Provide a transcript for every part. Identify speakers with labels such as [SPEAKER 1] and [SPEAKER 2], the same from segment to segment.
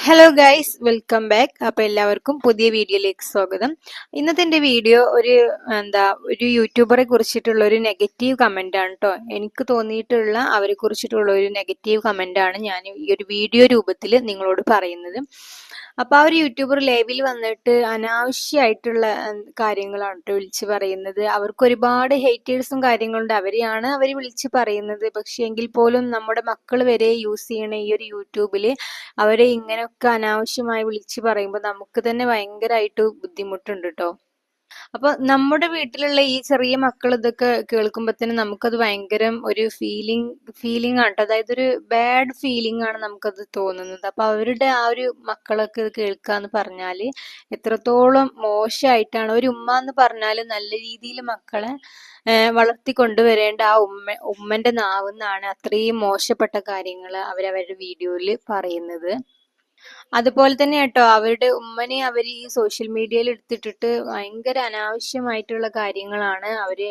[SPEAKER 1] Hello guys, welcome back. അപ്പൊ എല്ലാവർക്കും പുതിയ വീഡിയോയിലേക്ക് സ്വാഗതം. ഇന്നത്തെ എന്റെ വീഡിയോ ഒരു യൂട്യൂബറെ കുറിച്ചിട്ടുള്ള ഒരു നെഗറ്റീവ് കമന്റ് ആണ് കേട്ടോ. എനിക്ക് തോന്നിയിട്ടുള്ള അവരെ കുറിച്ചിട്ടുള്ള ഒരു നെഗറ്റീവ് കമന്റ് ആണ് ഞാൻ ഈ ഒരു വീഡിയോ രൂപത്തിൽ നിങ്ങളോട് പറയുന്നത്. അപ്പൊ ആ ഒരു യൂട്യൂബർ ലൈവിൽ വന്നിട്ട് അനാവശ്യമായിട്ടുള്ള കാര്യങ്ങളാണ് കേട്ടോ വിളിച്ചു പറയുന്നത്. അവർക്ക് ഒരുപാട് ഹേറ്റേഴ്സും കാര്യങ്ങളുണ്ട്, അവരെയാണ് അവർ വിളിച്ചു പറയുന്നത്. പക്ഷെ എങ്കിൽ പോലും നമ്മുടെ മക്കൾ വരെ യൂസ് ചെയ്യണ ഈ ഒരു യൂട്യൂബിൽ അവരെ ഇങ്ങനെയൊക്കെ അനാവശ്യമായി വിളിച്ചു പറയുമ്പോൾ നമുക്ക് തന്നെ ഭയങ്കരമായിട്ട് ബുദ്ധിമുട്ടുണ്ട് കേട്ടോ. അപ്പൊ നമ്മുടെ വീട്ടിലുള്ള ഈ ചെറിയ മക്കൾ ഇതൊക്കെ കേൾക്കുമ്പോ തന്നെ നമുക്കത് ഭയങ്കര ഒരു ഫീലിംഗ് ആണ് ട്ടോ. അതായത് ഒരു ബാഡ് ഫീലിംഗ് ആണ് നമുക്കത് തോന്നുന്നത്. അപ്പൊ അവരുടെ ആ ഒരു മക്കളൊക്കെ ഇത് കേൾക്കാന്ന് പറഞ്ഞാല് എത്രത്തോളം മോശമായിട്ടാണ്. ഒരു ഉമ്മ എന്ന് പറഞ്ഞാല് നല്ല രീതിയിൽ മക്കളെ വളർത്തി കൊണ്ടുവരേണ്ട ആ ഉമ്മന്റെ നാവുന്നാണ് അത്രയും മോശപ്പെട്ട കാര്യങ്ങൾ അവരവരുടെ വീഡിയോയിൽ പറയുന്നത്. അതുപോലെ തന്നെ കേട്ടോ, അവരുടെ ഉമ്മനെ അവർ ഈ സോഷ്യൽ മീഡിയയിൽ എടുത്തിട്ടിട്ട് ഭയങ്കര അനാവശ്യമായിട്ടുള്ള കാര്യങ്ങളാണ് അവര്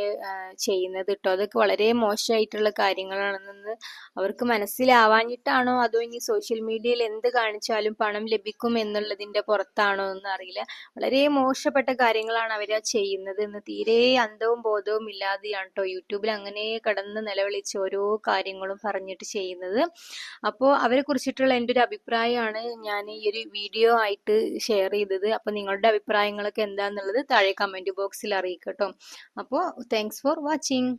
[SPEAKER 1] ചെയ്യുന്നത് കേട്ടോ. അതൊക്കെ വളരെ മോശമായിട്ടുള്ള കാര്യങ്ങളാണെന്ന് അവർക്ക് മനസ്സിലാവാഞ്ഞിട്ടാണോ അതോ ഇനി സോഷ്യൽ മീഡിയയിൽ എന്ത് കാണിച്ചാലും പണം ലഭിക്കും എന്നുള്ളതിന്റെ പുറത്താണോ എന്ന് അറിയില്ല. വളരെ മോശപ്പെട്ട കാര്യങ്ങളാണ് അവര് ചെയ്യുന്നത് എന്ന് തീരെ അന്തവും ബോധവും ഇല്ലാതെയാണ് കേട്ടോ യൂട്യൂബിൽ അങ്ങനെ കടന്ന് നിലവിളിച്ച് ഓരോ കാര്യങ്ങളും പറഞ്ഞിട്ട് ചെയ്യുന്നത്. അപ്പോൾ അവരെ കുറിച്ചിട്ടുള്ള എൻ്റെ ഒരു അഭിപ്രായമാണ് ഞാൻ ഈ ഒരു വീഡിയോ ആയിട്ട് ഷെയർ ചെയ്തത്. അപ്പോൾ നിങ്ങളുടെ അഭിപ്രായങ്ങളൊക്കെ എന്താണെന്നുള്ളത് താഴെ കമന്റ് ബോക്സിൽ അറിയിക്കട്ടോ. അപ്പോൾ താങ്ക്സ് ഫോർ വാച്ചിങ്.